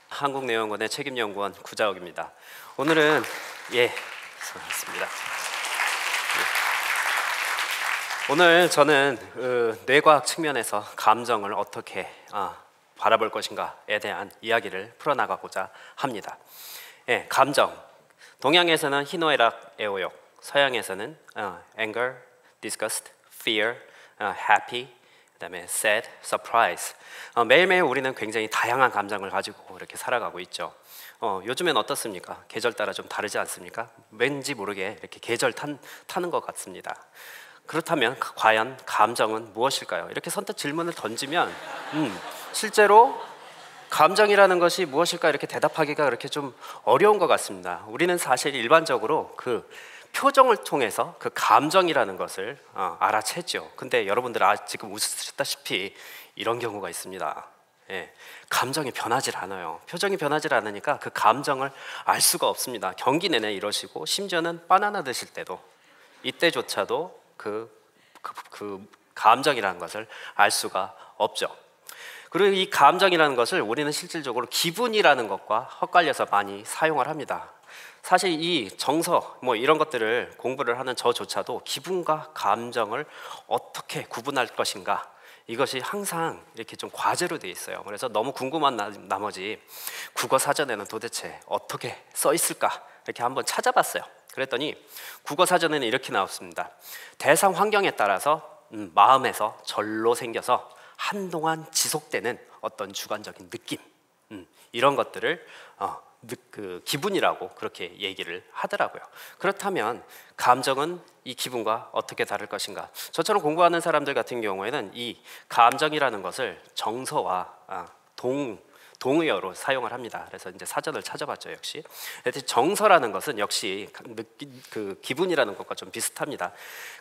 한국내연구원의 책임연구원 구자욱입니다. 오늘은 수고하셨습니다. 오늘 저는 뇌과학 측면에서 감정을 어떻게 바라볼 것인가에 대한 이야기를 풀어나가고자 합니다. 감정. 동양에서는 희노애락, 애호욕, 서양에서는 anger, disgust, fear, happy, 그다음에 sad, surprise. 매일매일 우리는 굉장히 다양한 감정을 가지고 이렇게 살아가고 있죠. 요즘엔 어떻습니까? 계절 따라 좀 다르지 않습니까? 왠지 모르게 이렇게 계절 타는 것 같습니다. 그렇다면 과연 감정은 무엇일까요? 이렇게 선뜻 질문을 던지면 실제로 감정이라는 것이 무엇일까 이렇게 대답하기가 그렇게 좀 어려운 것 같습니다. 우리는 사실 일반적으로 그 표정을 통해서 그 감정이라는 것을 알아채죠. 근데 여러분들 지금 웃으셨다시피 이런 경우가 있습니다. 감정이 변하질 않아요. 표정이 변하질 않으니까 그 감정을 알 수가 없습니다. 경기 내내 이러시고 심지어는 바나나 드실 때도 이때조차도 그 감정이라는 것을 알 수가 없죠. 그리고 이 감정이라는 것을 우리는 실질적으로 기분이라는 것과 헛갈려서 많이 사용을 합니다. 사실 이 정서 이런 것들을 공부를 하는 저조차도 기분과 감정을 어떻게 구분할 것인가 이것이 항상 이렇게 좀 과제로 되어 있어요. 그래서 너무 궁금한 나머지 국어 사전에는 도대체 어떻게 써 있을까 이렇게 한번 찾아봤어요. 그랬더니 국어 사전에는 이렇게 나왔습니다. 대상 환경에 따라서 마음에서 절로 생겨서 한동안 지속되는 어떤 주관적인 느낌, 이런 것들을 그 기분이라고 그렇게 얘기를 하더라고요. 그렇다면 감정은 이 기분과 어떻게 다를 것인가? 저처럼 공부하는 사람들 같은 경우에는 이 감정이라는 것을 정서와 동의어로 사용을 합니다. 그래서 이제 사전을 찾아봤죠. 역시 정서라는 것은 역시 그 기분이라는 것과 좀 비슷합니다.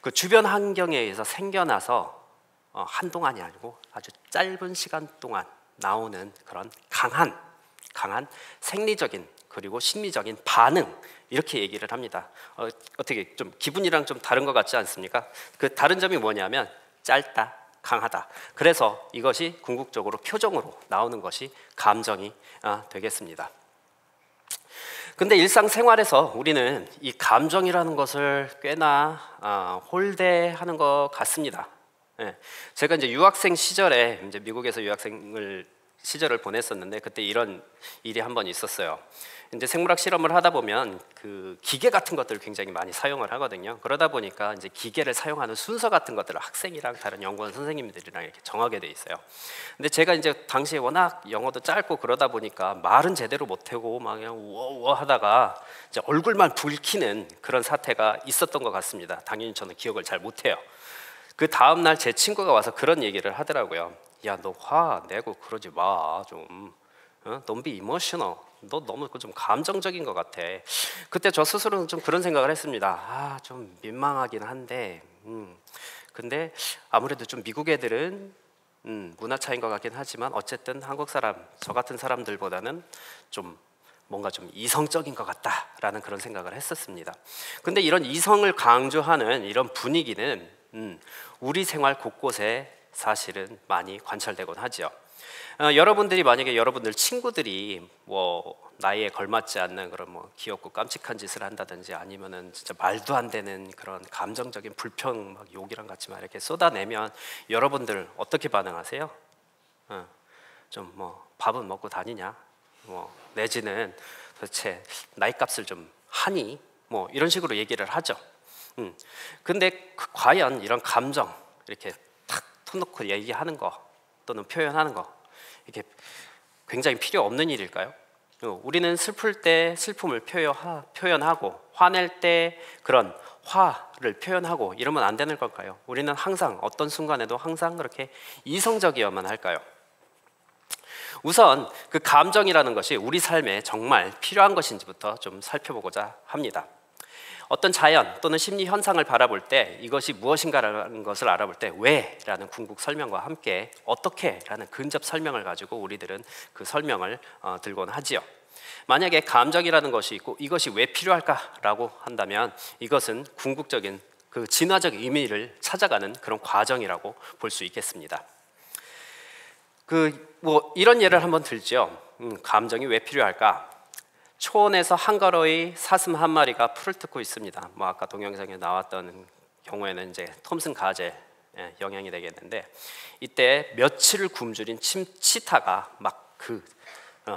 그 주변 환경에 의해서 생겨나서 한동안이 아니고 아주 짧은 시간 동안 나오는 그런 강한 생리적인 그리고 심리적인 반응 이렇게 얘기를 합니다. 어떻게 좀 기분이랑 좀 다른 것 같지 않습니까? 그 다른 점이 뭐냐면 짧다, 강하다. 그래서 이것이 궁극적으로 표정으로 나오는 것이 감정이 되겠습니다. 근데 일상생활에서 우리는 이 감정이라는 것을 꽤나 홀대하는 것 같습니다. 제가 이제 유학생 시절에 이제 미국에서 시절을 보냈었는데 그때 이런 일이 한 번 있었어요. 이제 생물학 실험을 하다 보면 그 기계 같은 것들을 굉장히 많이 사용을 하거든요. 그러다 보니까 이제 기계를 사용하는 순서 같은 것들을 학생이랑 다른 연구원 선생님들이랑 이렇게 정하게 돼 있어요. 근데 제가 이제 당시에 워낙 영어도 짧고 그러다 보니까 말은 제대로 못하고 막 그냥 우어우어 하다가 이제 얼굴만 붉히는 그런 사태가 있었던 것 같습니다. 당연히 저는 기억을 잘 못해요. 그 다음 날 제 친구가 와서 그런 얘기를 하더라고요. 야, 너 화 내고 그러지 마. 좀 Don't be emotional. 너 너무 좀 감정적인 것 같아. 그때 저 스스로는 좀 그런 생각을 했습니다. 좀 민망하긴 한데 근데 아무래도 좀 미국 애들은 문화 차이인 것 같긴 하지만 어쨌든 한국 사람, 저 같은 사람들보다는 좀 뭔가 좀 이성적인 것 같다라는 그런 생각을 했었습니다. 근데 이런 이성을 강조하는 이런 분위기는 우리 생활 곳곳에 사실은 많이 관찰되곤 하죠. 여러분들이 만약에 여러분들 친구들이 나이에 걸맞지 않는 그런 귀엽고 깜찍한 짓을 한다든지 아니면은 진짜 말도 안 되는 그런 감정적인 불평 막 욕이랑 같이 막 이렇게 쏟아내면 여러분들 어떻게 반응하세요? 좀 밥은 먹고 다니냐? 내지는 도대체 나이값을 좀 하니? 이런 식으로 얘기를 하죠. 근데 과연 이런 감정 이렇게 탁 터놓고 얘기하는 거 또는 표현하는 거 이게 굉장히 필요 없는 일일까요? 우리는 슬플 때 슬픔을 표현하고 화낼 때 그런 화를 표현하고 이러면 안 되는 걸까요? 우리는 항상 어떤 순간에도 항상 그렇게 이성적이어야만 할까요? 우선 그 감정이라는 것이 우리 삶에 정말 필요한 것인지부터 좀 살펴보고자 합니다. 어떤 자연 또는 심리 현상을 바라볼 때 이것이 무엇인가라는 것을 알아볼 때 왜라는 궁극 설명과 함께 어떻게라는 근접 설명을 가지고 우리들은 그 설명을 들곤 하지요. 만약에 감정이라는 것이 있고 이것이 왜 필요할까라고 한다면 이것은 궁극적인 그 진화적 의미를 찾아가는 그런 과정이라고 볼 수 있겠습니다. 뭐 이런 예를 한번 들죠. 감정이 왜 필요할까? 초원에서 한가로이 사슴 한 마리가 풀을 뜯고 있습니다. 뭐 아까 동영상에 나왔던 경우에는 이제 톰슨 가젤 영향이 되겠는데, 이때 며칠을 굶주린 치타가 막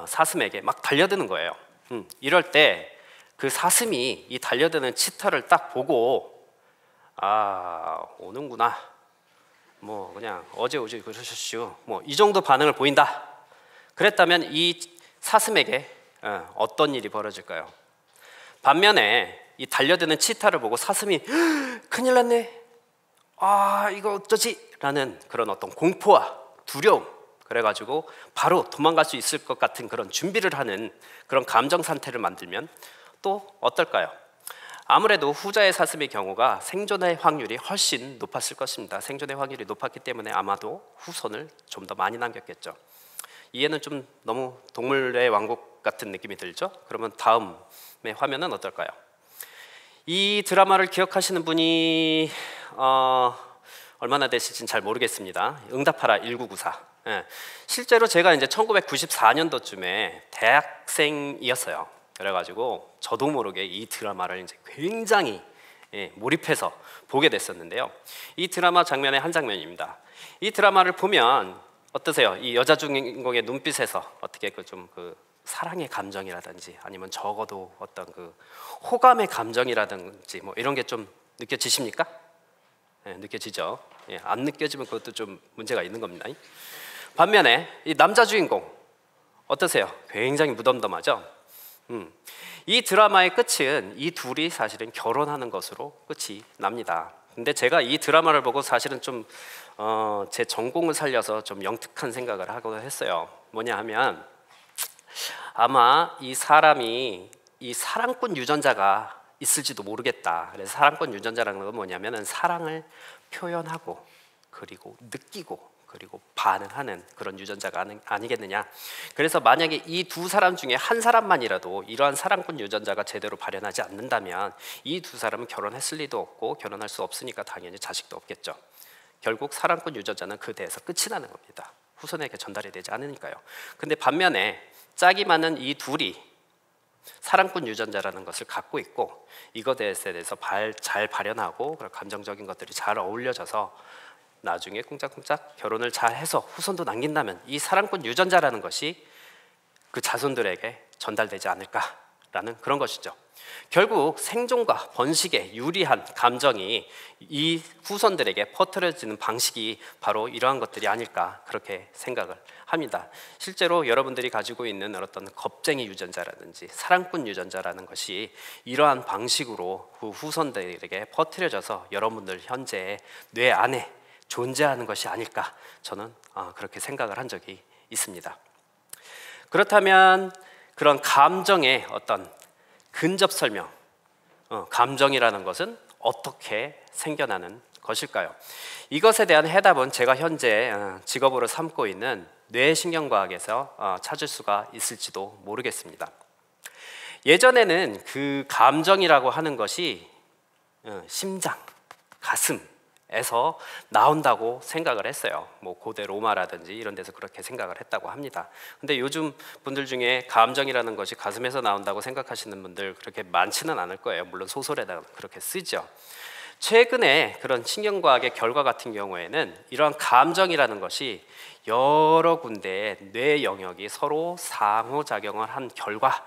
사슴에게 막 달려드는 거예요. 이럴 때 그 사슴이 이 달려드는 치타를 딱 보고 오는구나, 뭐 그냥 어제 오지 그러셨슈, 뭐 이 정도 반응을 보인다. 그랬다면 이 사슴에게 어떤 일이 벌어질까요? 반면에 이 달려드는 치타를 보고 사슴이 큰일 났네, 이거 어쩌지? 라는 그런 어떤 공포와 두려움, 그래가지고 바로 도망갈 수 있을 것 같은 그런 준비를 하는 그런 감정 상태를 만들면 또 어떨까요? 아무래도 후자의 사슴의 경우가 생존의 확률이 훨씬 높았을 것입니다. 생존의 확률이 높았기 때문에 아마도 후손을 좀 더 많이 남겼겠죠. 이해는 좀 너무 동물의 왕국 같은 느낌이 들죠? 그러면 다음의 화면은 어떨까요? 이 드라마를 기억하시는 분이 얼마나 되실지는 잘 모르겠습니다. 응답하라 1994. 실제로 제가 이제 1994년도쯤에 대학생이었어요. 그래가지고 저도 모르게 이 드라마를 이제 굉장히 몰입해서 보게 됐었는데요. 이 드라마 장면의 한 장면입니다. 이 드라마를 보면 어떠세요? 이 여자 주인공의 눈빛에서 어떻게 그 사랑의 감정이라든지 아니면 적어도 어떤 그 호감의 감정이라든지 뭐 이런 게 좀 느껴지십니까? 느껴지죠. 안 느껴지면 그것도 좀 문제가 있는 겁니다. 반면에 이 남자 주인공 어떠세요? 굉장히 무덤덤하죠. 이 드라마의 끝은 이 둘이 사실은 결혼하는 것으로 끝이 납니다. 근데 제가 이 드라마를 보고 사실은 좀 제 전공을 살려서 좀 영특한 생각을 하고 했어요. 뭐냐 하면 아마 이 사람이 이 사랑꾼 유전자가 있을지도 모르겠다. 그래서 사랑꾼 유전자라는 건 뭐냐면은 사랑을 표현하고 그리고 느끼고 그리고 반응하는 그런 유전자가 아니겠느냐. 그래서 만약에 이 두 사람 중에 한 사람만이라도 이러한 사랑꾼 유전자가 제대로 발현하지 않는다면 이 두 사람은 결혼했을 리도 없고 결혼할 수 없으니까 당연히 자식도 없겠죠. 결국 사랑꾼 유전자는 그 대에서 끝이 나는 겁니다. 후손에게 전달이 되지 않으니까요. 근데 반면에 짝이 맞는 이 둘이 사랑꾼 유전자라는 것을 갖고 있고 이것에 대해서 잘 발현하고 감정적인 것들이 잘 어울려져서 나중에 쿵짝쿵짝 결혼을 잘 해서 후손도 남긴다면 이 사랑꾼 유전자라는 것이 그 자손들에게 전달되지 않을까라는 그런 것이죠. 결국 생존과 번식에 유리한 감정이 이 후손들에게 퍼뜨려지는 방식이 바로 이러한 것들이 아닐까 그렇게 생각을 합니다. 실제로 여러분들이 가지고 있는 어떤 겁쟁이 유전자라든지 사랑꾼 유전자라는 것이 이러한 방식으로 그 후손들에게 퍼뜨려져서 여러분들 현재의 뇌 안에 존재하는 것이 아닐까 저는 그렇게 생각을 한 적이 있습니다. 그렇다면 그런 감정의 어떤 근접 설명, 감정이라는 것은 어떻게 생겨나는 것일까요? 이것에 대한 해답은 제가 현재 직업으로 삼고 있는 뇌신경과학에서 찾을 수가 있을지도 모르겠습니다. 예전에는 그 감정이라고 하는 것이 심장, 가슴에서 나온다고 생각을 했어요. 뭐 고대 로마라든지 이런 데서 그렇게 생각을 했다고 합니다. 근데 요즘 분들 중에 감정이라는 것이 가슴에서 나온다고 생각하시는 분들 그렇게 많지는 않을 거예요. 물론 소설에다 그렇게 쓰죠. 최근에 그런 신경과학의 결과 같은 경우에는 이러한 감정이라는 것이 여러 군데의 뇌 영역이 서로 상호작용을 한 결과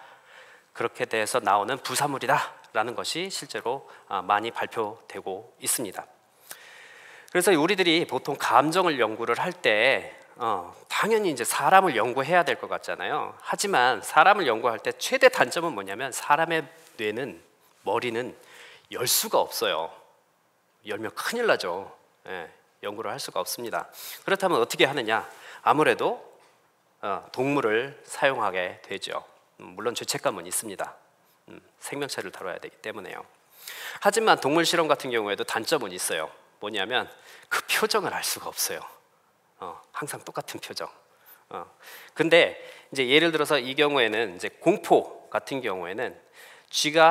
그렇게 돼서 나오는 부산물이다라는 것이 실제로 많이 발표되고 있습니다. 그래서 우리들이 보통 감정을 연구를 할 때 당연히 이제 사람을 연구해야 될 것 같잖아요. 하지만 사람을 연구할 때 최대 단점은 뭐냐면 사람의 뇌는 머리는 열 수가 없어요. 열면 큰일 나죠. 연구를 할 수가 없습니다. 그렇다면 어떻게 하느냐? 아무래도 동물을 사용하게 되죠. 물론 죄책감은 있습니다. 생명체를 다뤄야 되기 때문에요. 하지만 동물 실험 같은 경우에도 단점은 있어요. 뭐냐면 그 표정을 알 수가 없어요. 항상 똑같은 표정. 근데 이제 예를 들어서 이 경우에는 이제 공포 같은 경우에는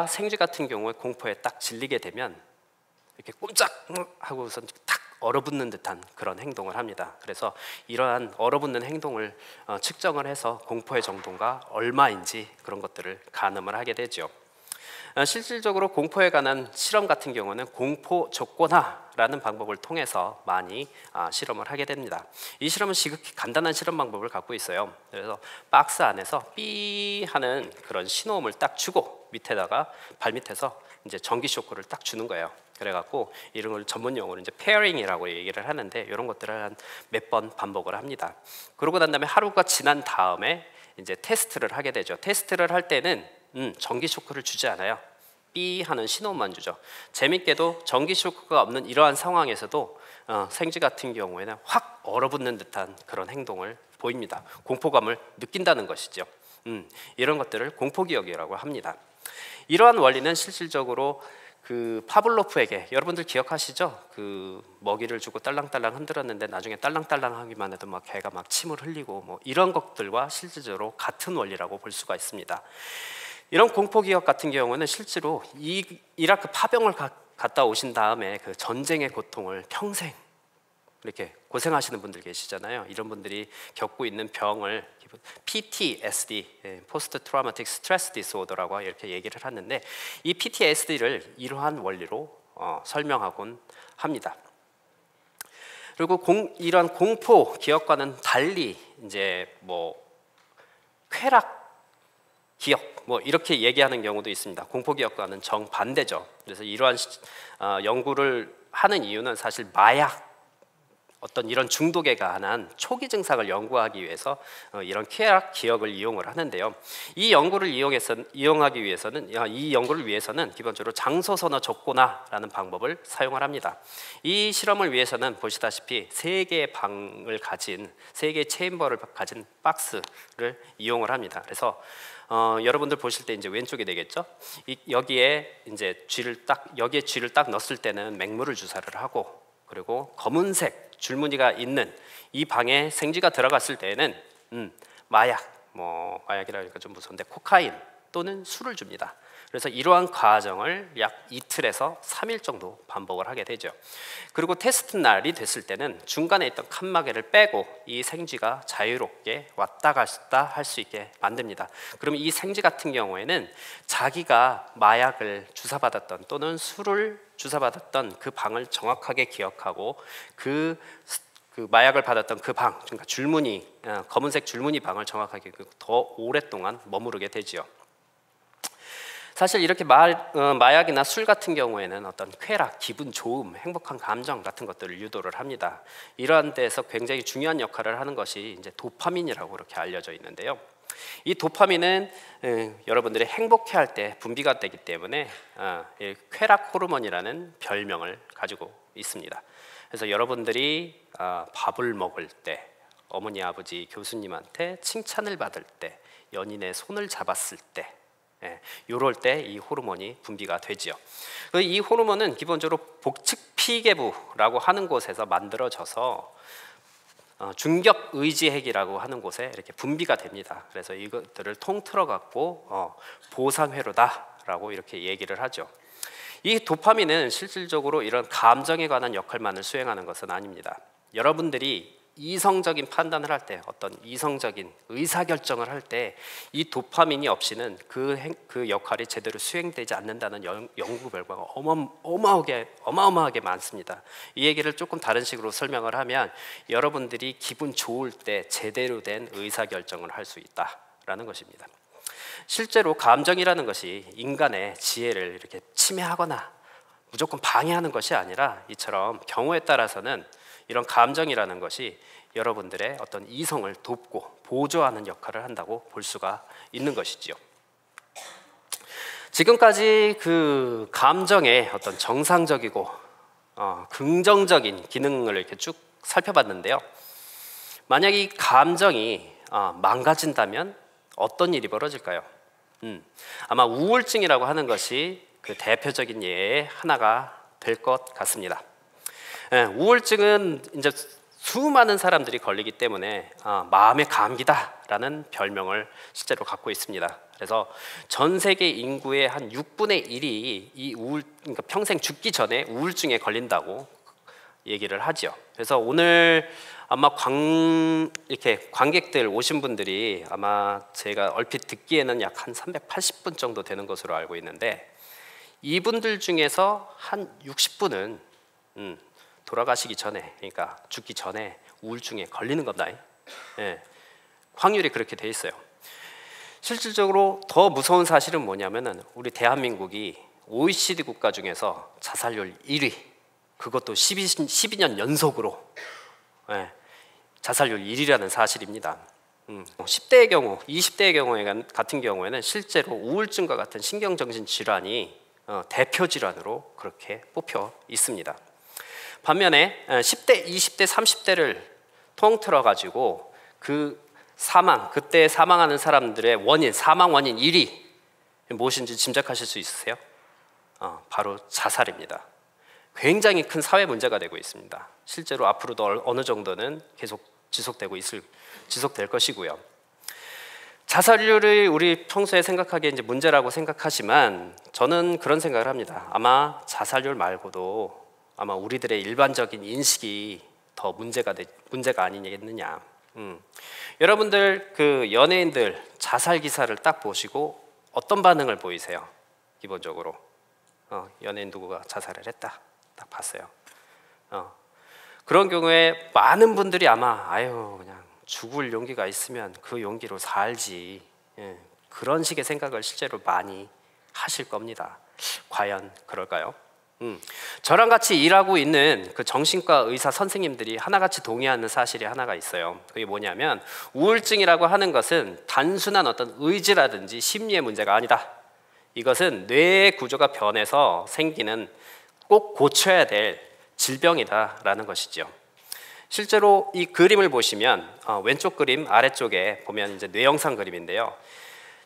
생쥐 같은 경우에 공포에 딱 질리게 되면 이렇게 꼼짝 하고선 탁 얼어붙는 듯한 그런 행동을 합니다. 그래서 이러한 얼어붙는 행동을 측정을 해서 공포의 정도가 얼마인지 그런 것들을 가늠을 하게 되죠. 실질적으로 공포에 관한 실험 같은 경우는 공포 조건화라는 방법을 통해서 많이 실험을 하게 됩니다. 이 실험은 지극히 간단한 실험 방법을 갖고 있어요. 그래서 박스 안에서 삐 하는 그런 신호음을 딱 주고 밑에다가 발 밑에서 이제 전기 쇼크를 딱 주는 거예요. 그래갖고 이런 걸 전문 용어로 이제 페어링이라고 얘기를 하는데 이런 것들을 한 몇 번 반복을 합니다. 그러고 난 다음에 하루가 지난 다음에 이제 테스트를 하게 되죠. 테스트를 할 때는 전기 쇼크를 주지 않아요. 삐 하는 신호만 주죠. 재밌게도 전기 쇼크가 없는 이러한 상황에서도 생쥐 같은 경우에는 확 얼어붙는 듯한 그런 행동을 보입니다. 공포감을 느낀다는 것이죠. 이런 것들을 공포기억이라고 합니다. 이러한 원리는 실질적으로 그 파블로프에게, 여러분들 기억하시죠? 그 먹이를 주고 딸랑딸랑 흔들었는데 나중에 딸랑딸랑하기만 해도 막 개가 막 침을 흘리고 뭐 이런 것들과 실질적으로 같은 원리라고 볼 수가 있습니다. 이런 공포기억 같은 경우는 실제로 이라크 파병을 갔다 오신 다음에 그 전쟁의 고통을 평생 이렇게 고생하시는 분들 계시잖아요. 이런 분들이 겪고 있는 병을 PTSD, 포스트 트라우마틱 스트레스 디스오더라고 이렇게 얘기를 하는데, 이 PTSD를 이러한 원리로 설명하곤 합니다. 그리고 이런 공포 기억과는 달리 이제 뭐 쾌락 기억 뭐 이렇게 얘기하는 경우도 있습니다. 공포 기억과는 정반대죠. 그래서 이러한 연구를 하는 이유는 사실 마약, 어떤 이런 중독에 관한 초기 증상을 연구하기 위해서 이런 쾌락 기억을 이용을 하는데요. 이 연구를 위해서는 기본적으로 장소 선호 조건화라는 방법을 사용을 합니다. 이 실험을 위해서는 보시다시피 세 개의 체인버를 가진 박스를 이용을 합니다. 그래서 여러분들 보실 때 이제 왼쪽이 되겠죠. 여기에 쥐를 딱 넣었을 때는 맹물을 주사를 하고, 그리고 검은색 줄무늬가 있는 이 방에 생쥐가 들어갔을 때에는 마약이라 하니까 좀 무서운데 코카인 또는 술을 줍니다. 그래서 이러한 과정을 약 이틀에서 3일 정도 반복을 하게 되죠. 그리고 테스트 날이 됐을 때는 중간에 있던 칸마개를 빼고 이 생쥐가 자유롭게 왔다 갔다 할 수 있게 만듭니다. 그러면 이 생쥐 같은 경우에는 자기가 마약을 주사받았던 또는 술을 주사받았던 그 방을 정확하게 기억하고 그 마약을 받았던 그 방, 그러니까 검은색 줄무늬 방을 정확하게 더 오랫동안 머무르게 되지요. 사실 이렇게 마약이나 술 같은 경우에는 어떤 쾌락, 기분 좋음, 행복한 감정 같은 것들을 유도를 합니다. 이러한 데서 굉장히 중요한 역할을 하는 것이 이제 도파민이라고 그렇게 알려져 있는데요. 이 도파민은 여러분들이 행복해할 때 분비가 되기 때문에 쾌락 호르몬이라는 별명을 가지고 있습니다. 그래서 여러분들이 밥을 먹을 때, 어머니, 아버지, 교수님한테 칭찬을 받을 때, 연인의 손을 잡았을 때, 이럴 때 이 호르몬이 분비가 되지요. 이 호르몬은 기본적으로 복측피계부라고 하는 곳에서 만들어져서 중격의지핵이라고 하는 곳에 이렇게 분비가 됩니다. 그래서 이것들을 통틀어 갖고 보상회로다라고 이렇게 얘기를 하죠. 이 도파민은 실질적으로 이런 감정에 관한 역할만을 수행하는 것은 아닙니다. 여러분들이 이성적인 판단을 할 때, 어떤 이성적인 의사결정을 할 때 이 도파민이 없이는 그 역할이 제대로 수행되지 않는다는 연구 결과가 어마어마하게 많습니다. 이 얘기를 조금 다른 식으로 설명을 하면, 여러분들이 기분 좋을 때 제대로 된 의사결정을 할 수 있다라는 것입니다. 실제로 감정이라는 것이 인간의 지혜를 이렇게 침해하거나 무조건 방해하는 것이 아니라, 이처럼 경우에 따라서는 이런 감정이라는 것이 여러분들의 어떤 이성을 돕고 보조하는 역할을 한다고 볼 수가 있는 것이지요. 지금까지 그 감정의 어떤 정상적이고 긍정적인 기능을 이렇게 쭉 살펴봤는데요. 만약 이 감정이 망가진다면 어떤 일이 벌어질까요? 아마 우울증이라고 하는 것이 그 대표적인 예의 하나가 될 것 같습니다. 우울증은 이제 수많은 사람들이 걸리기 때문에 마음의 감기다라는 별명을 실제로 갖고 있습니다. 그래서 전 세계 인구의 한 6분의 1이 그러니까 평생 죽기 전에 우울증에 걸린다고 얘기를 하죠. 그래서 오늘 아마 이렇게 관객들 오신 분들이 아마 제가 얼핏 듣기에는 약 한 380분 정도 되는 것으로 알고 있는데, 이분들 중에서 한 60분은 돌아가시기 전에, 그러니까 죽기 전에 우울증에 걸리는 겁니다. 예, 확률이 그렇게 돼 있어요. 실질적으로 더 무서운 사실은 뭐냐면은 우리 대한민국이 OECD 국가 중에서 자살률 1위, 그것도 12년 연속으로 자살률 1위라는 사실입니다. 10대의 경우, 20대의 같은 경우에는 실제로 우울증과 같은 신경정신 질환이 대표 질환으로 그렇게 뽑혀 있습니다. 반면에 10대, 20대, 30대를 통틀어 가지고 그때 사망하는 사람들의 원인, 사망 원인 1위 무엇인지 짐작하실 수 있으세요? 바로 자살입니다. 굉장히 큰 사회 문제가 되고 있습니다. 실제로 앞으로도 어느 정도는 계속 지속될 것이고요. 자살률을 우리 평소에 생각하기에 이제 문제라고 생각하지만, 저는 그런 생각을 합니다. 아마 자살률 말고도 아마 우리들의 일반적인 인식이 더 문제가 아니겠느냐. 여러분들 그 연예인들 자살 기사를 딱 보시고 어떤 반응을 보이세요? 기본적으로 연예인 누구가 자살을 했다 딱 봤어요. 그런 경우에 많은 분들이 아마 그냥 죽을 용기가 있으면 그 용기로 살지, 그런 식의 생각을 실제로 많이 하실 겁니다. 과연 그럴까요? 저랑 같이 일하고 있는 그 정신과 의사 선생님들이 하나같이 동의하는 사실이 하나가 있어요. 그게 뭐냐면, 우울증이라고 하는 것은 단순한 어떤 의지라든지 심리의 문제가 아니다. 이것은 뇌의 구조가 변해서 생기는 꼭 고쳐야 될 질병이다라는 것이죠. 실제로 이 그림을 보시면 왼쪽 그림 아래쪽에 보면 이제 뇌영상 그림인데요.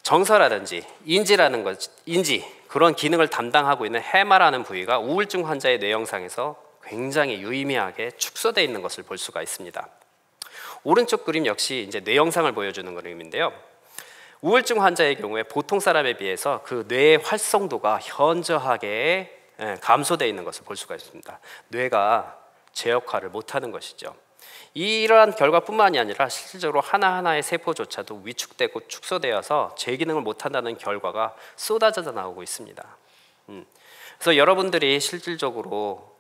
정서라든지 인지 그런 기능을 담당하고 있는 해마라는 부위가 우울증 환자의 뇌영상에서 굉장히 유의미하게 축소되어 있는 것을 볼 수가 있습니다. 오른쪽 그림 역시 이제 뇌영상을 보여주는 그림인데요. 우울증 환자의 경우에 보통 사람에 비해서 그 뇌의 활성도가 현저하게 감소되어 있는 것을 볼 수가 있습니다. 뇌가 제 역할을 못하는 것이죠. 이러한 결과뿐만이 아니라 실질적으로 하나하나의 세포조차도 위축되고 축소되어서 제 기능을 못한다는 결과가 쏟아져 나오고 있습니다. 그래서 여러분들이 실질적으로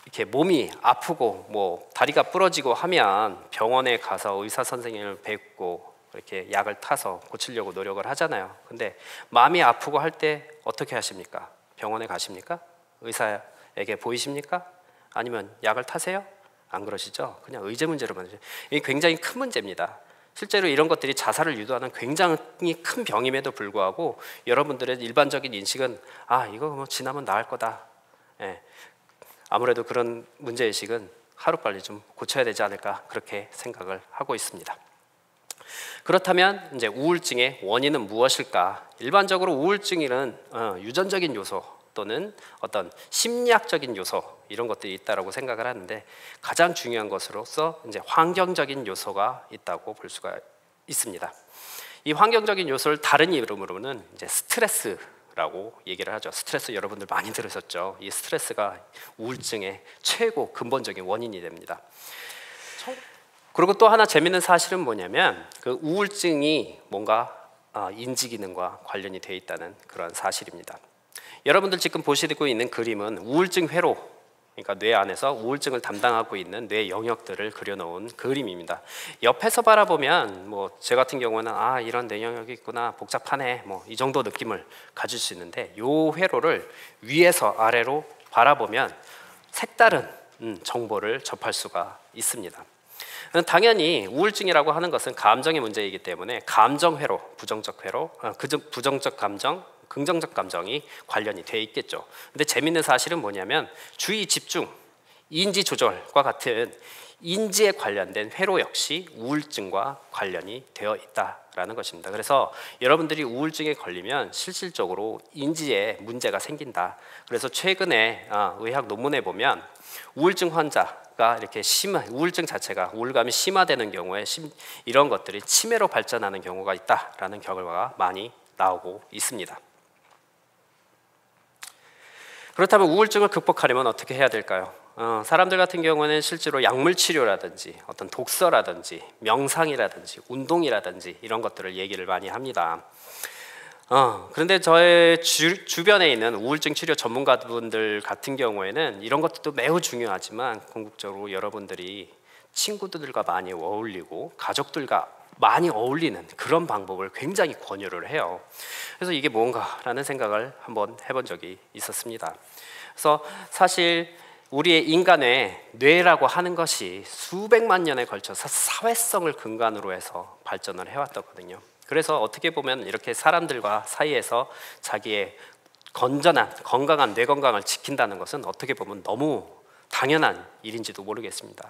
이렇게 몸이 아프고 뭐 다리가 부러지고 하면 병원에 가서 의사 선생님을 뵙고 이렇게 약을 타서 고치려고 노력을 하잖아요. 근데 마음이 아프고 할 때 어떻게 하십니까? 병원에 가십니까? 의사에게 보이십니까? 아니면 약을 타세요? 안 그러시죠? 그냥 의제 문제로 만드죠. 이게 굉장히 큰 문제입니다. 실제로 이런 것들이 자살을 유도하는 굉장히 큰 병임에도 불구하고 여러분들의 일반적인 인식은 이거 뭐 지나면 나을 거다. 아무래도 그런 문제의식은 하루빨리 좀 고쳐야 되지 않을까, 그렇게 생각을 하고 있습니다. 그렇다면 이제 우울증의 원인은 무엇일까? 일반적으로 우울증에는 유전적인 요소 또는 어떤 심리학적인 요소, 이런 것들이 있다라고 생각을 하는데, 가장 중요한 것으로서 이제 환경적인 요소가 있다고 볼 수가 있습니다. 이 환경적인 요소를 다른 이름으로는 이제 스트레스라고 얘기를 하죠. 스트레스 여러분들 많이 들으셨죠? 이 스트레스가 우울증의 최고 근본적인 원인이 됩니다. 그리고 또 하나 재밌는 사실은 뭐냐면, 그 우울증이 뭔가 인지 기능과 관련이 되어 있다는 그런 사실입니다. 여러분들 지금 보시고 있는 그림은 우울증 회로, 그러니까 뇌 안에서 우울증을 담당하고 있는 뇌 영역들을 그려놓은 그림입니다. 옆에서 바라보면 뭐 제 같은 경우는 이런 뇌 영역이 있구나, 복잡하네, 뭐 이 정도 느낌을 가질 수 있는데, 요 회로를 위에서 아래로 바라보면 색다른 정보를 접할 수가 있습니다. 당연히 우울증이라고 하는 것은 감정의 문제이기 때문에 감정 회로, 부정적 회로, 부정적 감정, 긍정적 감정이 관련이 돼 있겠죠. 근데 재밌는 사실은 뭐냐면, 주의 집중, 인지 조절과 같은 인지에 관련된 회로 역시 우울증과 관련이 되어 있다라는 것입니다. 그래서 여러분들이 우울증에 걸리면 실질적으로 인지에 문제가 생긴다. 그래서 최근에 의학 논문에 보면 우울증 환자가 이렇게 우울증 자체가, 우울감이 심화되는 경우에 이런 것들이 치매로 발전하는 경우가 있다라는 결과가 많이 나오고 있습니다. 그렇다면 우울증을 극복하려면 어떻게 해야 될까요? 사람들 같은 경우는 실제로 약물 치료라든지 어떤 독서라든지 명상이라든지 운동이라든지 이런 것들을 얘기를 많이 합니다. 그런데 저의 주변에 있는 우울증 치료 전문가분들 같은 경우에는 이런 것도 매우 중요하지만 궁극적으로 여러분들이 친구들과 많이 어울리고 가족들과 많이 어울리는 그런 방법을 굉장히 권유를 해요. 그래서 이게 뭔가라는 생각을 한번 해본 적이 있었습니다. 그래서 사실 우리의 인간의 뇌라고 하는 것이 수백만 년에 걸쳐서 사회성을 근간으로 해서 발전을 해왔거든요. 그래서 어떻게 보면 이렇게 사람들과 사이에서 자기의 건강한 뇌 건강을 지킨다는 것은 어떻게 보면 너무 당연한 일인지도 모르겠습니다.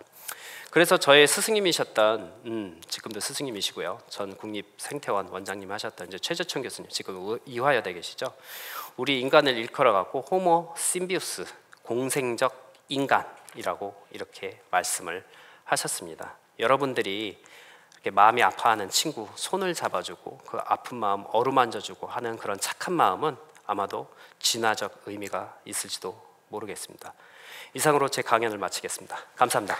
그래서 저의 스승님이셨던 지금도 스승님이시고요, 전 국립생태원 원장님 하셨던 이제 최재천 교수님, 지금 이화여대 계시죠. 우리 인간을 일컬어갖고 호모 심비우스, 공생적 인간이라고 이렇게 말씀을 하셨습니다. 여러분들이 이렇게 마음이 아파하는 친구 손을 잡아주고 그 아픈 마음 어루만져주고 하는 그런 착한 마음은 아마도 진화적 의미가 있을지도 모르겠습니다. 이상으로 제 강연을 마치겠습니다. 감사합니다.